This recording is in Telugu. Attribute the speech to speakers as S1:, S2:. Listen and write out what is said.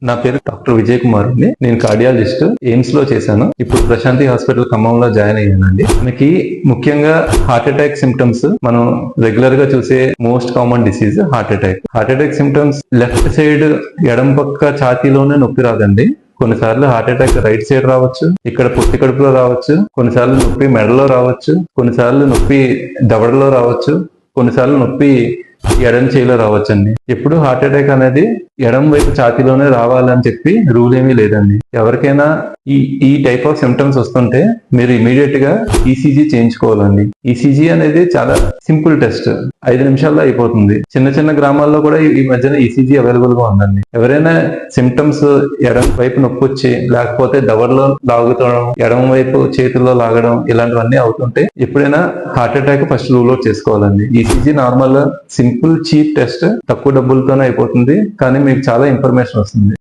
S1: నా పేరు డాక్టర్ విజయ్ కుమార్ అండి. నేను కార్డియాలజిస్ట్ ఎయిమ్స్ లో చేశాను. ఇప్పుడు ప్రశాంతి హాస్పిటల్ ఖమ్మంలో జాయిన్ అయ్యానండి. మనకి ముఖ్యంగా హార్ట్ అటాక్ సిమ్టమ్స్ మనం రెగ్యులర్ గా చూసే most common disease heart attack. Heart attack symptoms left side ఎడం పక్క ఛాతీలోనే నొప్పి రాదండి. కొన్నిసార్లు హార్ట్ అటాక్ రైట్ సైడ్ రావచ్చు, ఇక్కడ పొత్తి కడుపులో రావచ్చు, కొన్నిసార్లు నొప్పి మెడలో రావచ్చు, కొన్నిసార్లు నొప్పి దవడలో రావచ్చు, కొన్నిసార్లు నొప్పి ఎడం చేయిలో రావచ్చండి. ఎప్పుడు హార్ట్ అటాక్ అనేది ఎడం వైపు ఛాతీలోనే రావాలని చెప్పి రూల్ ఏమీ లేదండి. ఎవరికైనా ఈ టైప్ ఆఫ్ సిమ్టమ్స్ వస్తుంటే మీరు ఇమీడియట్ గా ఈసీజీ చేయించుకోవాలండి. ఈసీజీ అనేది చాలా సింపుల్ టెస్ట్, 5 నిమిషాల్లో అయిపోతుంది. చిన్న చిన్న గ్రామాల్లో కూడా ఈ మధ్యన ఈసీజీ అవైలబుల్ గా ఉందండి. ఎవరైనా సిమ్టమ్స్ ఎడం వైపు నొప్పి వచ్చి, లేకపోతే దవడలో లాగుతడం, ఎడం వైపు చేతుల్లో లాగడం, ఇలాంటివన్నీ అవుతుంటే ఎప్పుడైనా heart attack first rule out చేసుకోవాలండి. ECG normal simple cheap test, తక్కువ డబ్బులతోనే అయిపోతుంది, కానీ మీకు చాలా ఇన్ఫర్మేషన్ వస్తుంది.